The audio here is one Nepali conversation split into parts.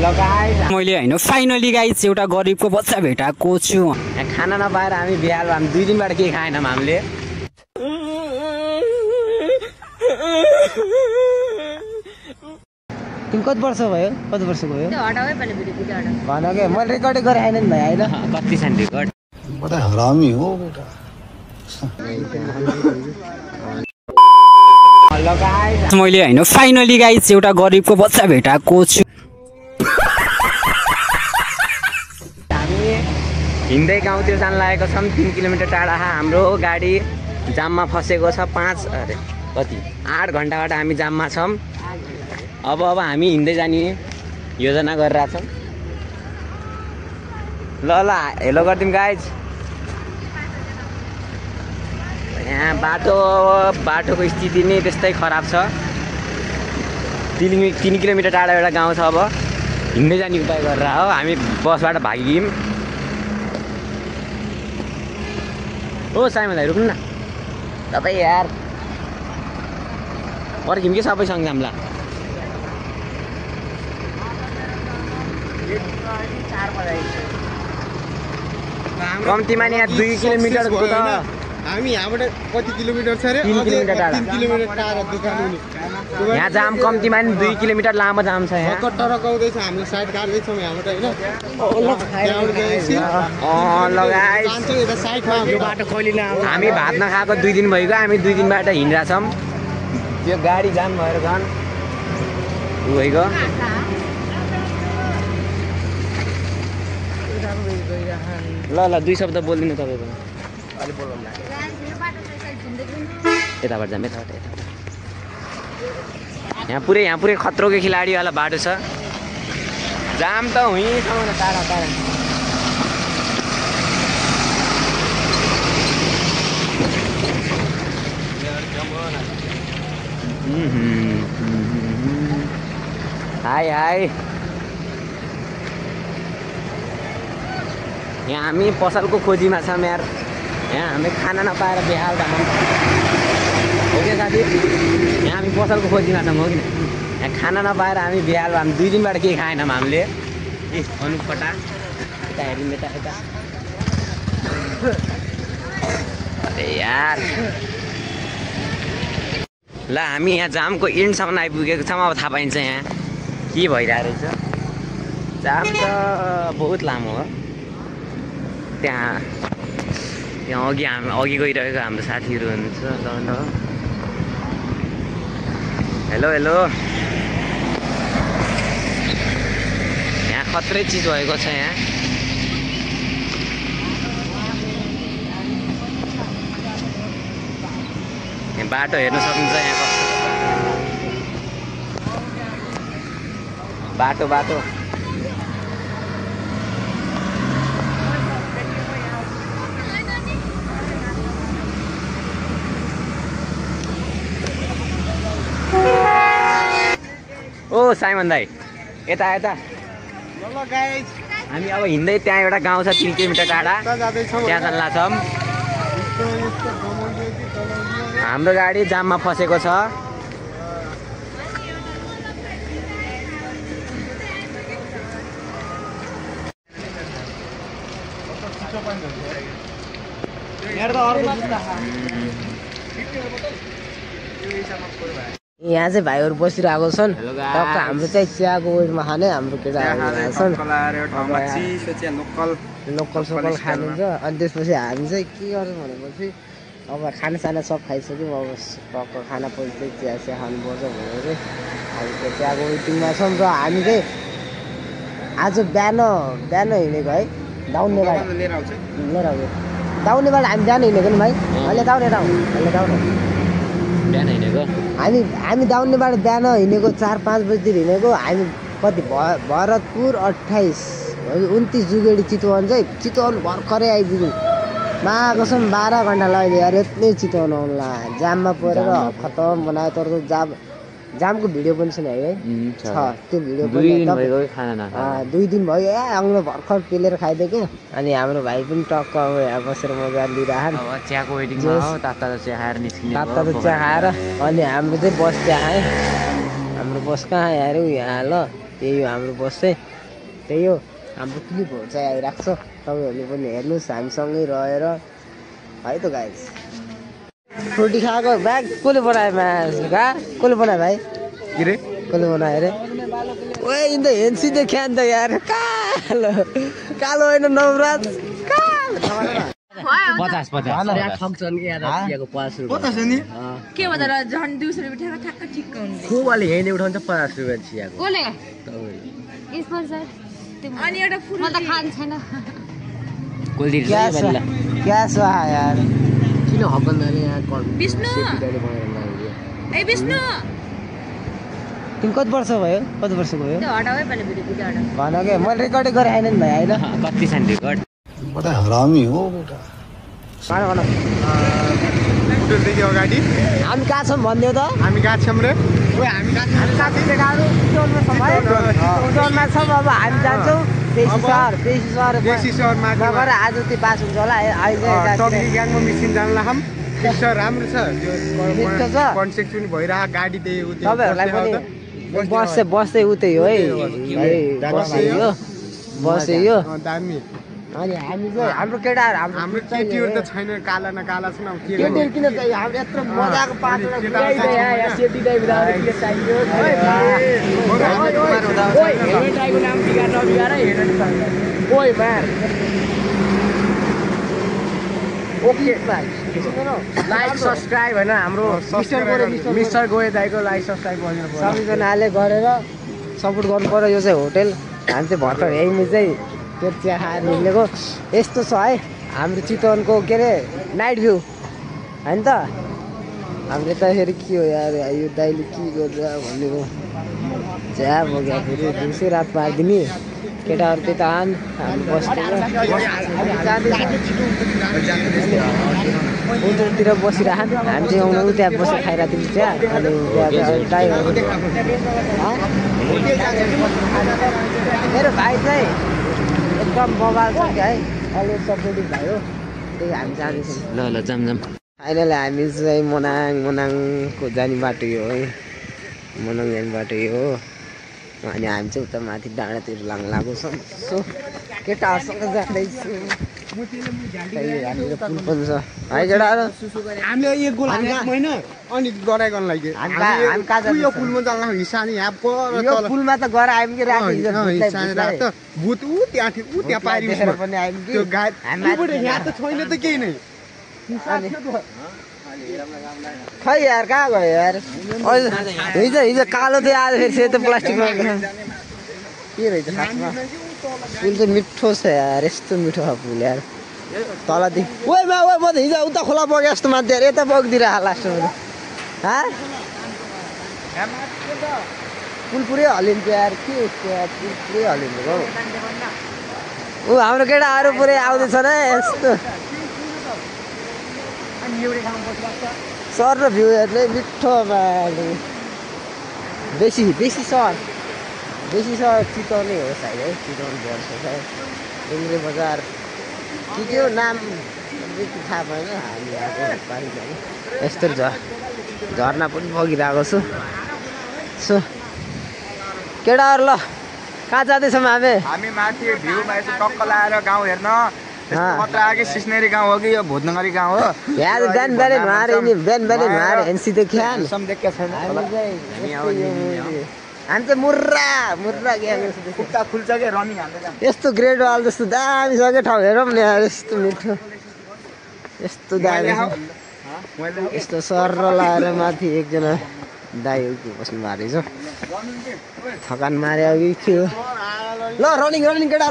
मैले हैन फाइनली गाइस एउटा गरिबको बच्चा भेटाएको छु। खाना नपाएर हामी बिहाल हामी 2 दिनबाट के खाएनौँ हामीले। तिमी कति वर्ष भयो? कति वर्ष भयो? भन के मैले रेकर्ड गरेँ हैन नि भाइ हैन। कति छ रेकर्ड? बडा हरामी हो बेटा। मैले हैन फाइनली गाइस एउटा गरिबको बच्चा भेटाएको छु। हिँड्दै गाउँतिर जान लागेको छौँ। 3 किलोमिटर टाढा हाम्रो गाडी जाममा फसेको छ। 8 घन्टाबाट हामी जाममा छौँ। अब हामी हिँड्दै जाने योजना गरिरहेछौँ। ल हेलो गरिदिउँ गाइज। यहाँ बाटोको स्थिति नै त्यस्तै खराब छ। 3 किलोमिटर टाढा एउटा गाउँ छ। अब हिँड्दै जाने उपाय गरेर हो हामी बसबाट भाग्यौँ। ओ साइमन भाइ रुक्नु न तपाईँ यार पर्ख्यौँ कि सबैसँग जाम्ला। कम्तीमा नि यहाँ 2 किलोमिटरको त हामी यहाँबाट कति किलोमिटर छ रे? 3 किलोमिटर टाढा। 3 किलोमिटर टाढा दुकान हुने। यहाँ जाम कम्तीमा नि 2 किलोमिटर लामो जाम छ। यहाँ टरकाउँदैछ हामीले साइड काट्दैछौँ यहाँबाट हैन। हामी भात नखाएको 2 दिन भइगयो। हामी 2 दिनबाट हिँडिरहेछौँ। त्यो गाडी जाम भएर झन् गइगयो। ल 2 शब्द बोलिदिनु तपाईँको। यताबाट जाम यताबाट। यहाँ पुरै खतरो के खिलाडीवाला बाटो छ। जाम त हुँइसम्म टाढा टाढा। हाई यहाँ हामी पसलको खोजीमा छौँ यार। यहाँ हामी खाना नपाएर बेहाल धाम हो क्या साथी। यहाँ हामी पसलको खोजीमा छौँ हो कि यहाँ खाना नपाएर हामी बेहाल हामी 2 दिनबाट के खाएनौँ हामीले। ए अनुपटा यता हेरौँ यता। अरे यार ल हामी यहाँ जामको इन्डसम्म आइपुगेको छौँ। अब थाहा पाइन्छ यहाँ के भइरहेको रहेछ। जाम त बहुत लामो हो। त्यहाँ अघि गइरहेको हाम्रो साथीहरू हुनुहुन्छ। ल हेलो यहाँ खत्रै चिज भएको छ। यहाँ बाटो हेर्न सक्नुहुन्छ। यहाँ कस्तो बाटो ओ साइमन दाई यता हामी अब हिँड्दै त्यहाँ एउटा गाउँ छ 3 किलोमिटर टाढा। त्यहाँ जान लाग्छौँ। हाम्रो गाडी जाममा फसेको छ। यहाँ चाहिँ भाइहरू बसिरहेको छन्। टक्क हाम्रो चाहिँ चियाको उयोमा खाने हाम्रो केटाहरू छन्। लोकल सोकल खानुहुन्छ। अनि त्यसपछि हामी चाहिँ के गर्छौँ भनेपछि अब खानासाना सब खाइसक्यौँ। अब टक्क खाना पछि चिया खानुपर्छ भनेर चाहिँ हामी त्यो चियाको वेटिङमा छौँ। र हामी चाहिँ आज बिहान हिँडेको है दाउनेबाट लिएर आउँछ। दाउनेबाट हामी बिहान हिँडेको नि भाइ। अहिले दाउने बिहान हिँडेको हामी दाउनेबाट बिहान हिँडेको 4-5 बजीतिर हिँडेको। हामी कति भरतपुर 28 29 जुगेडी चितवन चाहिँ चितवन भर्खरै आइपुग्यौँ। कसम 12 घन्टा लाग्यो यार यत्नै चितवन आउनुला। जाममा परेर खतम बनायो। तर जामको भिडियो पनि छ नि है छ। त्यो भिडियो पनि 2 दिन भयो। आउँलो भर्खर पेलेर खाइदिएको। अनि हाम्रो भाइ पनि टक्क यहाँ बसेर मजा लिइरहन्। चियाको वेटिङमा हो। तातो चिया खाएर निस्किने। तातो चिया खाएर अनि हाम्रो चाहिँ बस चिया खायो। हाम्रो बस कहाँ यहाँ ल त्यही हो हाम्रो बस चाहिँ। त्यही हो हाम्रो क्लिपहरू चाहिँ आइरहेको छ तपाईँहरूले पनि हेर्नुहोस् हामीसँगै रहेर है त गाइस रोटी खाएको ब्याग कसले बनायो कहाँ कसले बनायो भाइ के रे कसले बनायो अरे ओए इन द हेन्सी त ख्यान त यार कालो कालो होइन नवराज पचास ठग्छन् कि यार रुपियाँको 50 रुपियाँ नि के भन्दा झन् 200 रुपियाँ ठ्याक्क ठ्याक्क ठिक्क हुन्छ कोले हेर्ने उठाउँछ 50 रुपियाँ चियाको कसले तपाईँले स्पोन्सर अनि एउटा फुल म त खान छैन कोल्दी क्या छ क्या छ यार किन हकन्दाले यहाँ विष्णु ए विष्णु तिमी कति वर्ष भयो कति वर्ष भयो त्यो हटाऊ है पहिले भिडियो भिडियो हटाऊ भन के मैले रेकर्डै गरेँ होइन नि भाइ होइन कति छन् रेकर्ड बड़ा हरामी हो बेटा भन होटलदेखि अगाडि हामी कहाँ छौँ भनिदियो त हामी गएको छौँ रे ओए हामी उडनमा छौँ अब हामी जान्छौँ पेसी सहर देशी सहरमा नगर आज त्यो पास हुन्छ होला अहिले टक्ली ग्याङमा मिसिन जान लाखौँ पिक्चर राम्रो छ मिठो छ। त्यो कन्सेप्ट पनि भइरहेको गाडी त्यही उ त्यो तपाईँहरूलाई पनि बस्दै उतै हो है बसे यो दामी अनि हामी चाहिँ हाम्रो केटाहरू हाम्रो केटीहरू त छैन काला न काला छन् अब के केटीहरू किन चाहियो हाम्रो यत्रो मजाको पाटो लाइक सब्सक्राइब होइन हाम्रो मिस्टर गोए दाइको लाइक सब्सक्राइब गर्नु सबैजनाले गरेर सपोर्ट गर्नु पर्यो यो चाहिँ होटेल हामी चाहिँ भर्खर यहीँ चाहिँ त्यो चिया खाएर निक्लेको यस्तो छ है हाम्रो चितवनको के अरे नाइट भ्यू होइन त हाम्रो त फेरि के हो यार यो दाइले के गरेर भनेको चिया बोक्यो फेरि दिउँसै रात पारिदिने केटाहरू त्यही त आन हामी होटलतिर बसिरहन् हामी चाहिँ आउनु त्यहाँ बसेर खाइरहेको थियौँ चिया अनि त्यहाँ टाइगर मेरो भाइ चाहिँ एकदम बबाल छ क्या है अलवेज सपोर्टिभ भाइ हो त्यही हामी जाँदैछौँ ल जाम फाइनली हामी चाहिँ मनाङको जाने बाटो यो है मनाङ जाने बाटो यो हो अनि हामी चाहिँ उता माथि डाँडातिर लागेको छौँ सो केटाहरूसँग जाँदैछु हामीको पुल पनि छ है केटाहरू हामीले एक गोल होइन अनि गराइ गर्न लागि हामी कहाँ यो पुलमा जान हिसाब यहाँ पर यो पुलमा त गएर आयौँ कि राति भूत ऊ त्यहाँ पारि पनि आयौँ कि त्यो गाडी यहाँ त छैन त केही नै खै यार कहाँ गयो यार हिजो कालो थियो आज फेरि सेतो प्लास्टिकमा के रहेछ खासमा पुल चाहिँ मिठो छ यार यस्तो मिठो छ पुल यार तलदेखि ओइ म त हिजो उता खोला बग्यो जस्तो मान्छे यता बगिदिएर लास्टमा पुल पुरै हलिन्छ यार के पुल पुरै हलिन्छ हौ ऊ हाम्रो केटाहरू पुरै आउँदैछ न यस्तो सर र भ्यू हेर्ने मिठो बेसी सहर चितवन नै हो सायद है चितवन पर्छ सायद डुङ्ग्रे बजार के हो नाम थाहा भएन हामी आएको पारि यस्तो झर्ना पनि बगिरहेको छु सो केटाहरू ल कहाँ जाँदैछौँ हामी माथि भ्यूमा यसो टक्क लगाएर गाउँ हेर्न खतरा कि सिस्नेरी गाउँ हो कि यो भूतनगरी गाउँ हो यहाँ बिहान नुहाएर हेन्सी त ख्याल हामी चाहिँ मुर्रा खुट्टा खुल्छ कि रनिङ हाल्दै यस्तो ग्रेड वाल जस्तो दामी छ क्या ठाउँ हेरौँ न यार यस्तो मिठो यस्तो दामी यस्तो सर लाएर माथि एकजना दाइ बस्नु भएको रहेछ थकान मारे अघि के हो ल रनिङ केटा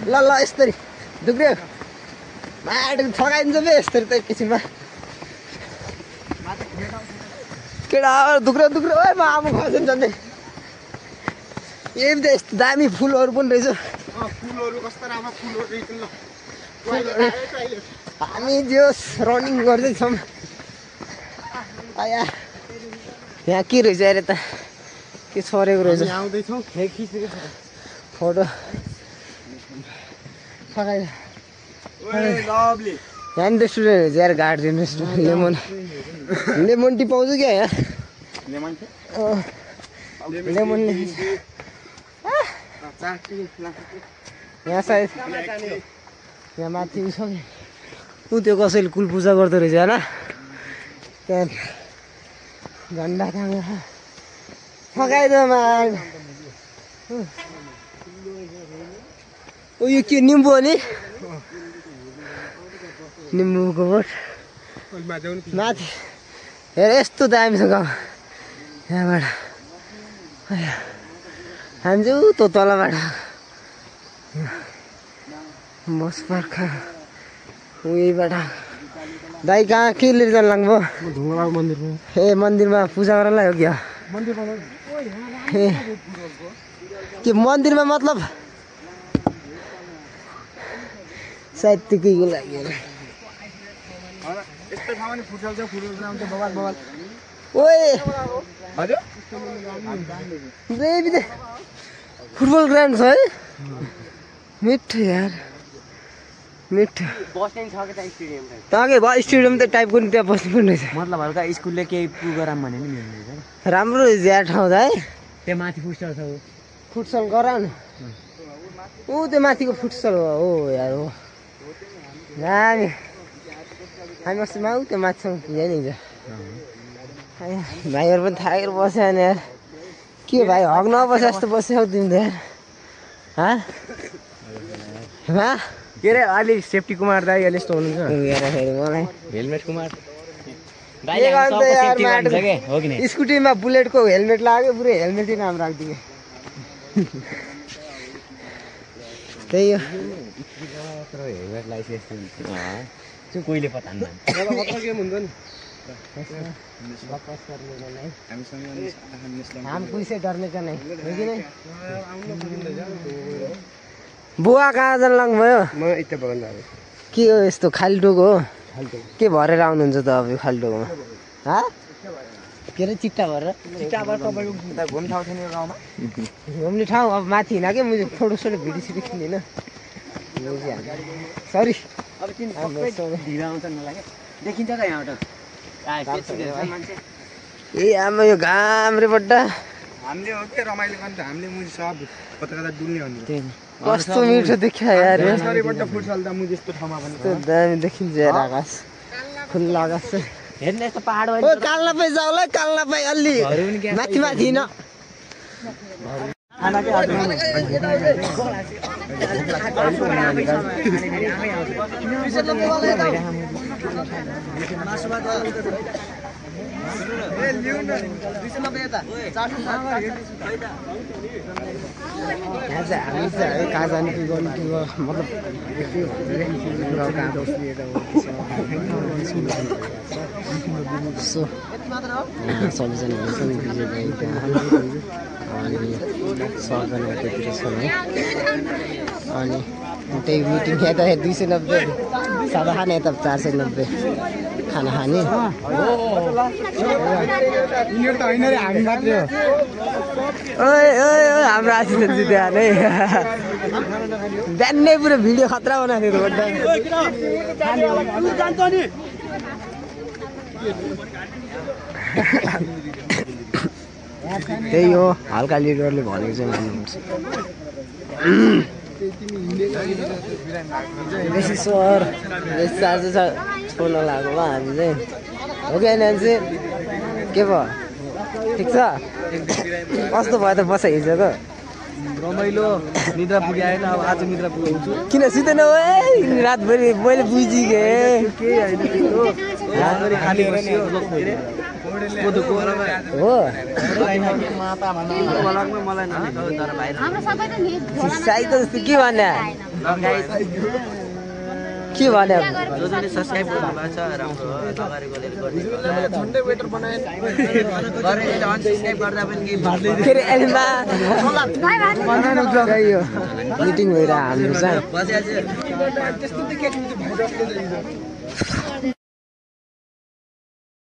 ल यस्तरी दुख्रियो माटो थकाइन्छ बे यस्तरी त एकैछिनमा केटा दुख्रो ओइ म आमा खस्नु जान्दै यही त यस्तो दामी फुलहरू पनि रहेछ फुलहरू कस्तो राम्रो फुलहरू रहेछ हामी जोस रनिङ गर्दैछौँ आया यहाँ के रहेछ अरे त के छरेको रहेछ आउँदैछौँ फोटो यहाँ नि रेस्टुरेन्ट रहेछ यार गार्डन रेस्टुरेन्ट लेमन टी पाउँछ क्या यहाँ लेमन यहाँ सायद यहाँ माथि उ छ नि ऊ त्यो कसैले कुल पूजा गर्दो रहेछ होइन त्यहाँ झन्डा खाँगा फकाइदो माग ओ यो के निम्बु हो नि निम्बुको बोट माथि हेर यस्तो दामी छ गाउँ यहाँबाट हामी चाहिँ उतो तलबाट बस पार्क उहीबाट दाइ कहाँ के लिएर जानु लाग्नुभयो ढुङ्गाबाबु मन्दिरमा ए मन्दिरमा पूजा गर्नलाई हो क्या ए के मन्दिरमा मतलब सायद त्यहीको लागि यस्तो ठाउँमा नि फुटबल छ फुटबल ग्राउन्ड छ बवाल बवाल ओए हजुर बेबी फुटबल ग्राउन्ड छ है मिठो यार मिठो ताकै भयो स्टेडियम त टाइपको नि त्यहाँ बस्नु पर्ने रहेछ मतलब हल्का स्कुलले केही पु गराम भने नि मिल्ने रहेछ राम्रो ज्या ठाउँ त है त्यहाँ माथि फुटसल छ फुटसल गराउ न ऊ त्यो माथिको फुटसल हो यार हो दामी हामी अस्ति माउ त्यो माथिसँग पुग्यो नि हिजो भाइहरू पनि थाकेर बस्यो नि यार के भाइ हक नबस्यो जस्तो बस्यो तिमी त यार के अरे अलि सेफ्टी कुमार दाइ अहिले यस्तो हुनुहुन्छ फेरि मलाई हेलमेट कुमार हो कि स्कुटीमा बुलेटको हेलमेट लाग्यो पुरै हेलमेटै नाम राखिदियो त्यही हो हेलमेट लाइसेन्स कोहीले पत्ता हम कोई डरने का नहीं हो कि नहीं बुवा कहाँ जानु लाग्नुभयो म यता बगान जाँदै के हो यस्तो खाल्टोको हो के भरेर आउनुहुन्छ त अब यो खाल्टोकोमा हा के अरे चिट्टा भरेर चिट्टाबाट तपाईँको घुम्ने ठाउँ छैन यो गाउँमा घुम्ने ठाउँ अब माथि होइन कि मैले फोटो सोटो भिडियो सिडियो खिच्दिनँ सरी अब किन ढिलो आउँछ नलाग्यो देखिन्छ त यहाँबाट ए आमा यो घाम रे बड्डा हामीले हो के रमाइलो गर्ने त हामीले मुजी सब कता कता डुल्ने हो नि कस्तो मिठो देखियो यार सरीबाट फुटसल त मुजी यस्तो ठाउँमा पनि त्यो दामी देखिन्छ यार आकाश खुल्ला आकाश छ हेर्नु यस्तो पहाड ओ काल्ला पाइ जाउला काल्ला पाइ अलि माथि माथि न हामी चाहिँ कहाँ जाने के गर्नु के मतलब सबैजना सबजना त्यतिर छ है अनि त्यही मिटिङ यता 290 सादा खाने यता 490 खाना खाने यिनीहरू त होइन रे हामी मात्रै हो ओए ओए ओए हाम्रो आशिष जित्यो अरे बिहान नै पुरो भिडियो खतरा बनाएको थियो त्यही हो हल्का लिडरले भनेको चाहिँ मान्नुपर्छ बेसी सर बेसी चार्ज छ छोड्न लागेको हामी चाहिँ हो कि होइन चाहिँ के भयो ठिक छ कस्तो भयो त बस हिजोको रमाइलो निद्रा पुग्याएन अब आज निद्रा पुगाउँछु किन सुतेन ओ रातभरि मैले बुझिगेँ खाली बस्यो हो साई त जस्तो के भन्ने के भन्यो जसले सब्स्क्राइब गर्नुभएको छ राम्रो हो नगरेकोले झन्डै वेटर बनाए गरेर अनसब्स्क्राइब गर्दा पनि केही फेरि एलिमा मिटिङ भइरहेको हाम्रो चाहिँ